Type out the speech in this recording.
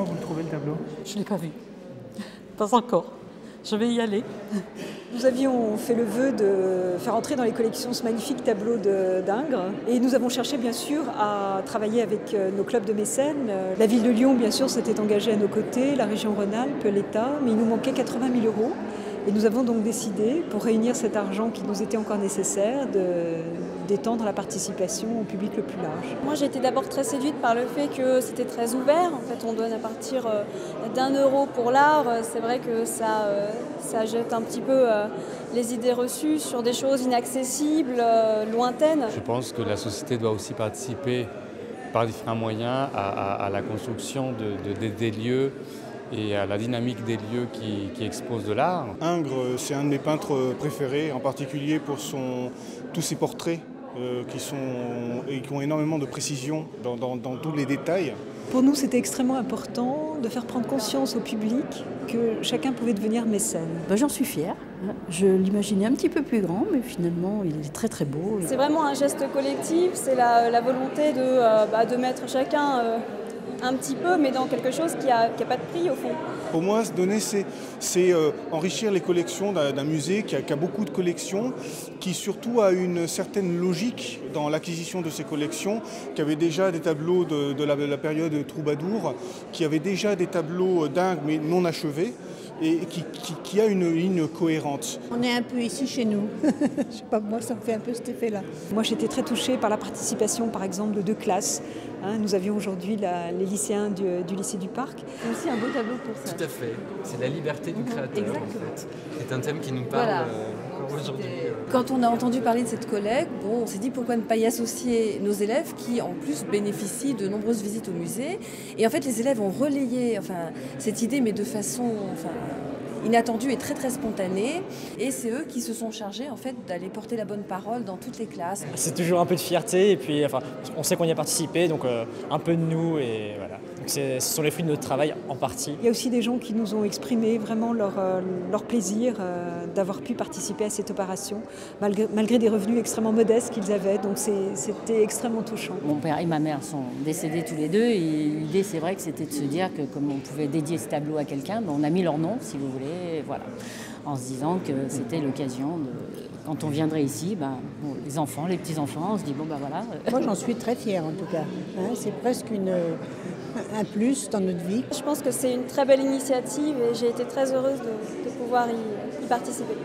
Comment vous le trouvez le tableau? Je ne l'ai pas vu. Pas encore. Je vais y aller. Nous avions fait le vœu de faire entrer dans les collections ce magnifique tableau d'Ingres. Et nous avons cherché bien sûr à travailler avec nos clubs de mécènes. La ville de Lyon bien sûr s'était engagée à nos côtés, la région Rhône-Alpes, l'État, mais il nous manquait 80 000 €. Et nous avons donc décidé, pour réunir cet argent qui nous était encore nécessaire, d'étendre la participation au public le plus large. Moi j'ai été d'abord très séduite par le fait que c'était très ouvert. En fait on donne à partir d'1 € pour l'art. C'est vrai que ça jette un petit peu les idées reçues sur des choses inaccessibles, lointaines. Je pense que la société doit aussi participer par différents moyens à la construction des lieux et à la dynamique des lieux qui exposent de l'art. Ingres, c'est un de mes peintres préférés, en particulier pour tous ses portraits qui ont énormément de précision dans tous les détails. Pour nous, c'était extrêmement important de faire prendre conscience au public que chacun pouvait devenir mécène. J'en suis fière. Je l'imaginais un petit peu plus grand, mais finalement, il est très très beau. C'est vraiment un geste collectif, c'est la volonté de mettre chacun un petit peu, mais dans quelque chose qui a pas de prix au fond. Pour moi, se donner, c'est enrichir les collections d'un musée qui a beaucoup de collections, qui surtout a une certaine logique dans l'acquisition de ces collections, qui avait déjà des tableaux de la période Troubadour, qui avait déjà des tableaux d'Ingres mais non achevés, et qui a une ligne cohérente. On est un peu ici chez nous. Je sais pas, moi ça me fait un peu cet effet-là. Moi j'étais très touchée par la participation par exemple de 2 classes. Nous avions aujourd'hui les lycéens du lycée du Parc. C'est aussi un beau tableau pour ça. Tout à fait. C'est la liberté du créateur en fait. C'est un thème qui nous parle aujourd'hui. Quand on a entendu parler de cette collecte, on s'est dit pourquoi ne pas y associer nos élèves qui en plus bénéficient de nombreuses visites au musée. Et en fait les élèves ont relayé cette idée mais de façon inattendue et très très spontanée. Et c'est eux qui se sont chargés en fait d'aller porter la bonne parole dans toutes les classes. C'est toujours un peu de fierté et puis on sait qu'on y a participé, donc un peu de nous et voilà. Donc ce sont les fruits de notre travail en partie. Il y a aussi des gens qui nous ont exprimé vraiment leur plaisir d'avoir pu participer à cette opération, malgré des revenus extrêmement modestes qu'ils avaient, donc c'était extrêmement touchant. Mon père et ma mère sont décédés tous les deux et l'idée c'est vrai que c'était de se dire que comme on pouvait dédier ce tableau à quelqu'un, on a mis leur nom si vous voulez, voilà, en se disant que c'était l'occasion quand on viendrait ici, les enfants, les petits-enfants, on se dit voilà. Moi j'en suis très fière en tout cas. C'est presque un plus dans notre vie. Je pense que c'est une très belle initiative et j'ai été très heureuse de pouvoir y participer.